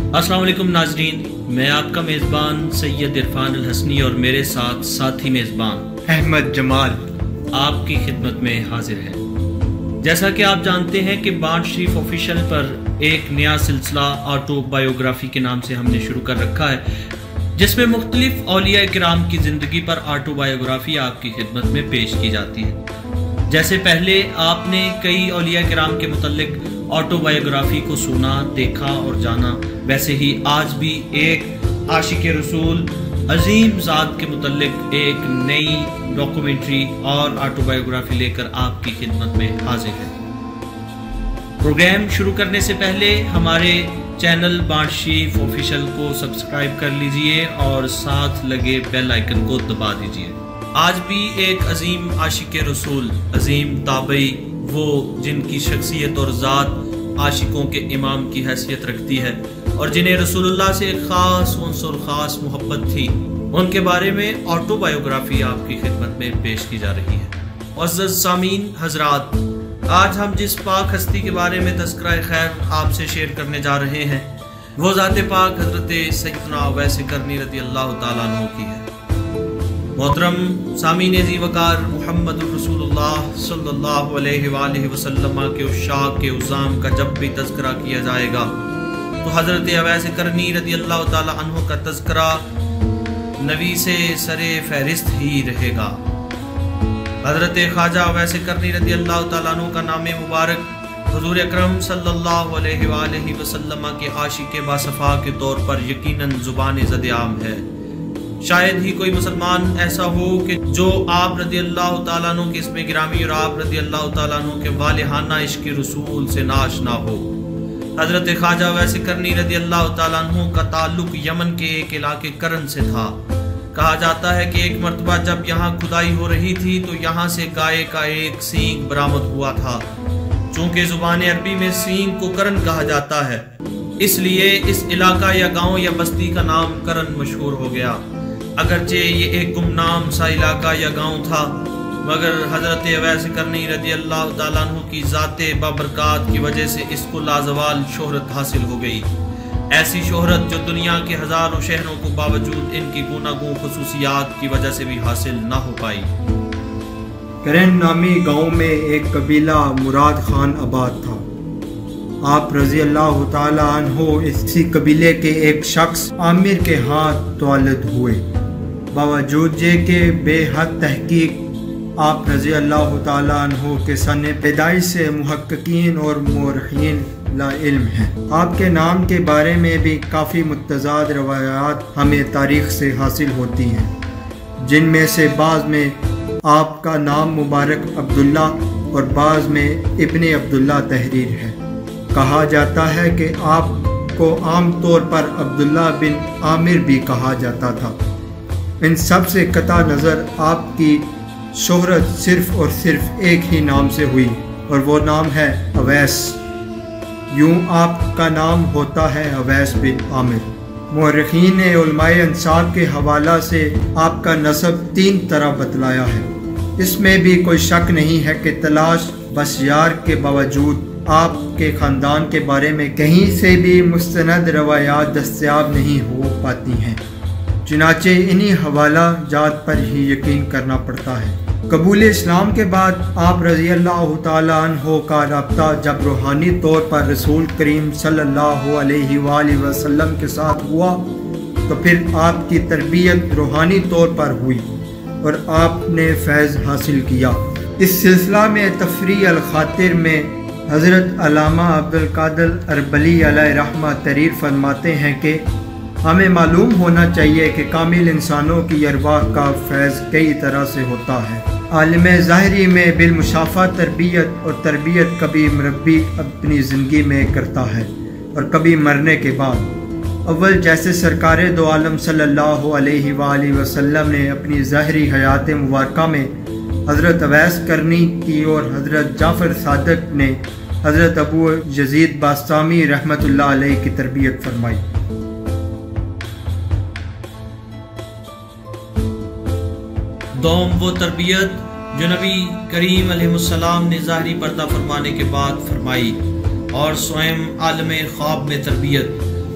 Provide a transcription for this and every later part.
السلام علیکم ناظرین، میں آپ کا میزبان سید عرفان الحسنی اور میرے ساتھ ساتھی میزبان احمد جمال آپ کی خدمت میں حاضر ہے۔ جیسا کہ آپ جانتے ہیں کہ بانٹ شریف آفیشیل پر ایک نیا سلسلہ آٹو بایوگرافی کے نام سے ہم نے شروع کر رکھا ہے، جس میں مختلف اولیاء کرام کی زندگی پر آٹو بایوگرافی آپ کی خدمت میں پیش کی جاتی ہے۔ جیسے پہلے آپ نے کئی اولیاء کرام کے متعلق آٹو بایوگرافی کو سنا، دیکھا اور جانا، ویسے ہی آج بھی ایک عاشق رسول عظیم ذات کے متعلق ایک نئی ڈاکومنٹری اور آٹو بایوگرافی لے کر آپ کی خدمت میں حاضر ہے۔ پروگرام شروع کرنے سے پہلے ہمارے چینل بانٹ شریف آفیشیل کو سبسکرائب کر لیجئے اور ساتھ لگے بیل آئیکن کو دبا دیجئے۔ آج بھی ایک عظیم عاشق رسول، عظیم تابعی، وہ جن کی شخصیت اور ذات عاشقوں کے امام کی حیثیت رکھتی ہے اور جنہیں رسول اللہ سے ایک خاص عنصر، خاص محبت تھی، ان کے بارے میں آٹو بایوگرافی آپ کی خدمت میں پیش کی جا رہی ہے۔ معزز سامعین حضرات، آج ہم جس پاک ہستی کے بارے میں تذکرہ خیر آپ سے شیئر کرنے جا رہے ہیں، وہ ذات پاک حضرت سیدنا اویس کرنی رضی اللہ تعالیٰ عنہ کی ہے۔ محترم سامعین ذی وقار، محمد رسول اللہ صلی اللہ علیہ وآلہ وسلم کے عشاق کے عظام کا جب بھی تذکرہ کیا جائے گا تو حضرت اویس کرنی رضی اللہ تعالیٰ عنہ کا تذکرہ نویس سر فہرست ہی رہے گا۔ حضرت خواجہ اویس کرنی رضی اللہ تعالیٰ عنہ کا نام مبارک حضور اکرم صلی اللہ علیہ وآلہ وسلم کے عاشق باصفا کے طور پر یقیناً زبان زد عام ہے۔ شاید ہی کوئی مسلمان ایسا ہو کہ جو آپ رضی اللہ تعالیٰ عنہ کے اسم گرامی اور آپ رضی اللہ تعالیٰ عنہ کے والہانہ عشق رسول سے ناشنا ہو۔ حضرت خواجہ اویس کرنی رضی اللہ تعالیٰ عنہ کا تعلق یمن کے ایک علاقے کرن سے تھا۔ کہا جاتا ہے کہ ایک مرتبہ جب یہاں کھدائی ہو رہی تھی تو یہاں سے گائے کا ایک سینگ برآمد ہوا تھا۔ چونکہ زبان عربی میں سینگ کو کرن کہا جاتا ہے، اس لیے اس علاقہ یا گاؤں یا بستی کا نام کرن مشہور ہو گیا۔ اگرچہ یہ ایک گمنام سا علاقہ یا گاؤں تھا، مگر حضرت اویس کرنی رضی اللہ تعالیٰ عنہ کی ذات بابرکات کی وجہ سے اس کو لازوال شہرت حاصل ہو گئی، ایسی شہرت جو دنیا کے ہزاروں شہروں کو باوجود ان کی گوناگون خصوصیات کی وجہ سے بھی حاصل نہ ہو پائی۔ کرن نامی گاؤں میں ایک قبیلہ مراد خان آباد تھا۔ آپ رضی اللہ تعالیٰ عنہ اسی قبیلے کے ایک شخص عامر کے ہاتھ تولد ہوئے۔ باوجود یہ کہ بے حد تحقیق آپ رضی اللہ تعالیٰ عنہ کے سن پیدائش سے محققین اور مورخین لا علم ہیں۔ آپ کے نام کے بارے میں بھی کافی متضاد روایات ہمیں تاریخ سے حاصل ہوتی ہیں، جن میں سے بعض میں آپ کا نام مبارک عبداللہ اور بعض میں ابن عبداللہ تحریر ہے۔ کہا جاتا ہے کہ آپ کو عام طور پر عبداللہ بن عامر بھی کہا جاتا تھا۔ ان سب سے قطع نظر آپ کی شہرت صرف اور صرف ایک ہی نام سے ہوئی اور وہ نام ہے اویس۔ یوں آپ کا نام ہوتا ہے اویس بن عامر۔ مورخین علماء انساب کے حوالہ سے آپ کا نسب 3 طرح بتلایا ہے۔ اس میں بھی کوئی شک نہیں ہے کہ تلاش بسیار کے باوجود آپ کے خاندان کے بارے میں کہیں سے بھی مستند روایات دستیاب نہیں ہو پاتی ہیں، چنانچہ انہی حوالہ جات پر ہی یقین کرنا پڑتا ہے۔ قبول اسلام کے بعد آپ رضی اللہ تعالیٰ عنہ کا رابطہ جب روحانی طور پر رسول کریم صلی اللہ علیہ وآلہ وسلم کے ساتھ ہوا تو پھر آپ کی تربیت روحانی طور پر ہوئی اور آپ نے فیض حاصل کیا۔ اس سلسلہ میں تفریح الخاطر میں حضرت علامہ عبدالقادر اربلی علیہ رحمہ تحریر فرماتے ہیں کہ ہمیں معلوم ہونا چاہیے کہ کامل انسانوں کی ارواح کا فیض کئی طرح سے ہوتا ہے۔ عالم ظاہری میں بالمشافہ تربیت، اور تربیت کبھی مربی اپنی زندگی میں کرتا ہے اور کبھی مرنے کے بعد۔ اول جیسے سرکار دو عالم صلی اللہ علیہ وآلہ وسلم نے اپنی ظاہری حیات مبارکہ میں حضرت اویس کرنی کی اور حضرت جعفر صادق نے حضرت ابو یزید باستامی رحمۃ اللہ علیہ کی تربیت فرمائی۔ دوم وہ تربیت جو نبی کریم علیہ السلام نے ظاہری پردہ فرمانے کے بعد فرمائی، اور سوئم عالم خواب میں تربیت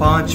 5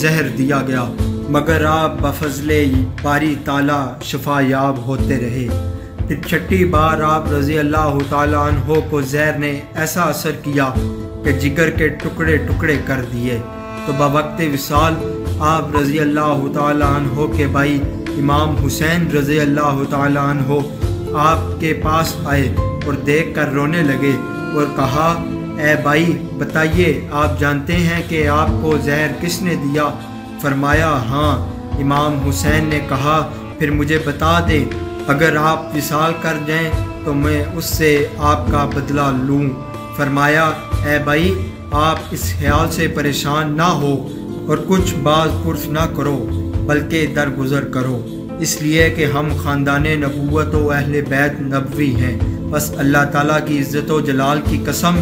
زہر دیا گیا، مگر آپ بفضل باری تعالیٰ شفا یاب ہوتے رہے۔ پھر چھٹی بار آپ رضی اللہ تعالیٰ عنہ کو زہر نے ایسا اثر کیا کہ جگر کے ٹکڑے ٹکڑے کر دیے، تو بوقت وصال آپ رضی اللہ تعالیٰ عنہ کے بھائی امام حسین رضی اللہ تعالیٰ عنہ آپ کے پاس آئے اور دیکھ کر رونے لگے اور کہا، اے بھائی بتائیے، آپ جانتے ہیں کہ آپ کو زہر کس نے دیا؟ فرمایا، ہاں۔ امام حسین نے کہا، پھر مجھے بتا دیں، اگر آپ وصال کر جائیں تو میں اس سے آپ کا بدلہ لوں۔ فرمایا، اے بھائی آپ اس خیال سے پریشان نہ ہو اور کچھ باز پرس نہ کرو، بلکہ درگزر کرو، اس لیے کہ ہم خاندان نبوت و اہل بیت نبوی ہیں۔ بس اللہ تعالیٰ کی عزت و جلال کی قسم،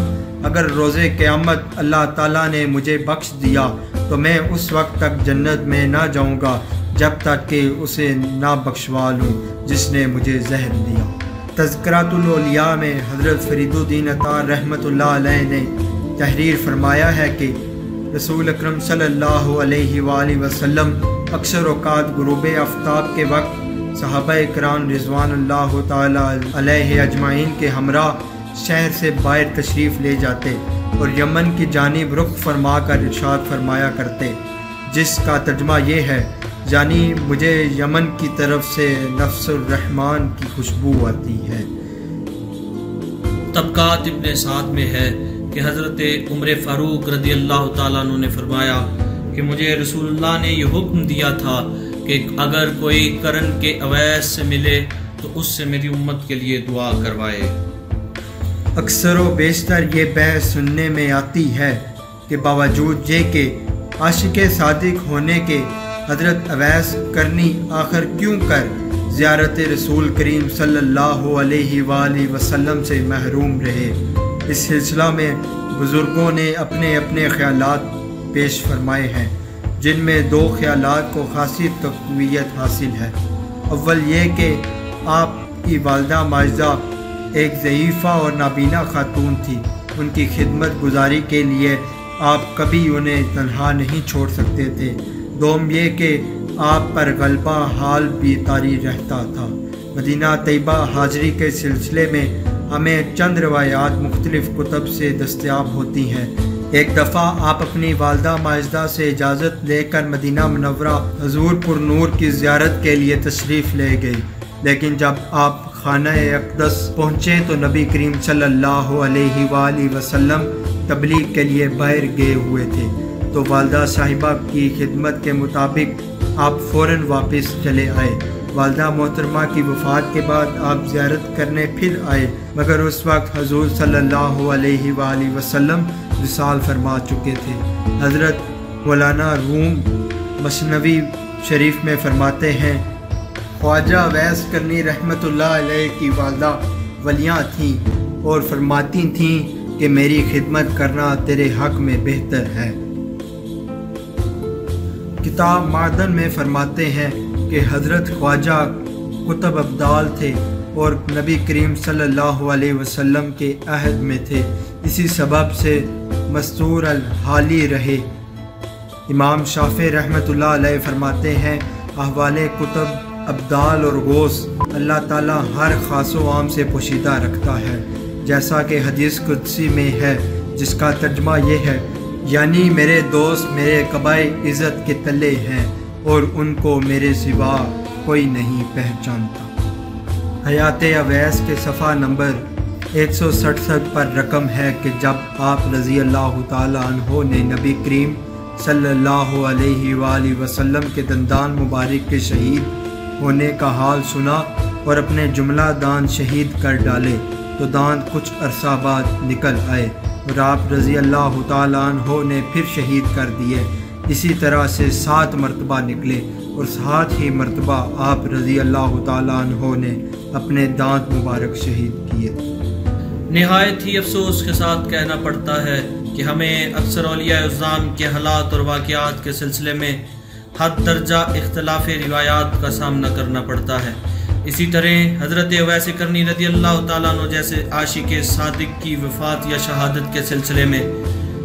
اگر روز قیامت اللہ تعالیٰ نے مجھے بخش دیا تو میں اس وقت تک جنت میں نہ جاؤں گا جب تک کہ اسے نہ بخشوا لوں جس نے مجھے زہر دیا۔ تذکرۃ الاولیاء میں حضرت فرید الدین اطہار رحمۃ اللہ علیہ نے تحریر فرمایا ہے کہ رسول اکرم صلی اللہ علیہ وآلہ وسلم اکثر اوقات غروب آفتاب کے وقت صحابہ کرام رضوان اللہ تعالیٰ علیہ اجمعین کے ہمراہ شہر سے باہر تشریف لے جاتے اور یمن کی جانب رخ فرما کر ارشاد فرمایا کرتے، جس کا ترجمہ یہ ہے، یعنی مجھے یمن کی طرف سے نفس الرحمن کی خوشبو آتی ہے۔ طبقات ابن سعد میں ہے کہ حضرت عمر فاروق رضی اللہ تعالیٰ عنہ نے فرمایا کہ مجھے رسول اللہ نے یہ حکم دیا تھا کہ اگر کوئی کرن کے اویس سے ملے تو اس سے میری امت کے لیے دعا کروائے۔ اکثر و بیشتر یہ بحث سننے میں آتی ہے کہ باوجود یہ کہ عاشق صادق ہونے کے حضرت اویس کرنی آخر کیوں کر زیارت رسول کریم صلی اللہ علیہ وآلہ وسلم سے محروم رہے۔ اس سلسلہ میں بزرگوں نے اپنے اپنے خیالات پیش فرمائے ہیں، جن میں دو خیالات کو خاصی تقویت حاصل ہے۔ اول یہ کہ آپ کی والدہ ماجدہ ایک ضعیفہ اور نابینا خاتون تھی، ان کی خدمت گزاری کے لیے آپ کبھی انہیں تنہا نہیں چھوڑ سکتے تھے۔ دوم یہ کہ آپ پر غلبہ حال بھی طاری رہتا تھا۔ مدینہ طیبہ حاضری کے سلسلے میں ہمیں چند روایات مختلف کتب سے دستیاب ہوتی ہیں۔ ایک دفعہ آپ اپنی والدہ ماجدہ سے اجازت لے کر مدینہ منورہ حضور پر نور کی زیارت کے لیے تشریف لے گئی، لیکن جب آپ خانہ اقدس پہنچے تو نبی کریم صلی اللہ علیہ وآلہ وسلم تبلیغ کے لیے باہر گئے ہوئے تھے، تو والدہ صاحبہ کی خدمت کے مطابق آپ فوراً واپس چلے آئے۔ والدہ محترمہ کی وفات کے بعد آپ زیارت کرنے پھر آئے، مگر اس وقت حضور صلی اللہ علیہ وآلہ وسلم وصال فرما چکے تھے۔ حضرت مولانا روم مثنوی شریف میں فرماتے ہیں، خواجہ اویس کرنی رحمۃ اللہ علیہ کی والدہ ولیاں تھیں اور فرماتی تھیں کہ میری خدمت کرنا تیرے حق میں بہتر ہے۔ کتاب معدن میں فرماتے ہیں کہ حضرت خواجہ قطب ابدال تھے اور نبی کریم صلی اللہ علیہ وسلم کے عہد میں تھے، اسی سبب سے مستور الحالی رہے۔ امام شافعی رحمۃ اللہ علیہ فرماتے ہیں، احوال قطب ابدال اور غوث اللہ تعالیٰ ہر خاص و عام سے پوشیدہ رکھتا ہے، جیسا کہ حدیث قدسی میں ہے، جس کا ترجمہ یہ ہے، یعنی میرے دوست میرے قبائے عزت کے تلے ہیں اور ان کو میرے سوا کوئی نہیں پہچانتا۔ حیات اویس کے صفحہ نمبر 167 پر رقم ہے کہ جب آپ رضی اللہ تعالیٰ عنہ نے نبی کریم صلی اللہ علیہ وآلہ وسلم کے دندان مبارک کے شہید ہونے کا حال سنا اور اپنے جملہ دانت شہید کر ڈالے تو دانت کچھ عرصہ بعد نکل آئے اور آپ رضی اللہ تعالیٰ عنہ نے پھر شہید کر دیے۔ اسی طرح سے 7 مرتبہ نکلے اور 7 ہی مرتبہ آپ رضی اللہ تعالیٰ عنہ نے اپنے دانت مبارک شہید کیے۔ نہایت ہی افسوس کے ساتھ کہنا پڑتا ہے کہ ہمیں اکثر اولیاء اعظام کے حالات اور واقعات کے سلسلے میں حد درجہ اختلاف روایات کا سامنا کرنا پڑتا ہے۔ اسی طرح حضرت اویس کرنی رضی اللہ تعالیٰ عنہ جیسے عاشق صادق کی وفات یا شہادت کے سلسلے میں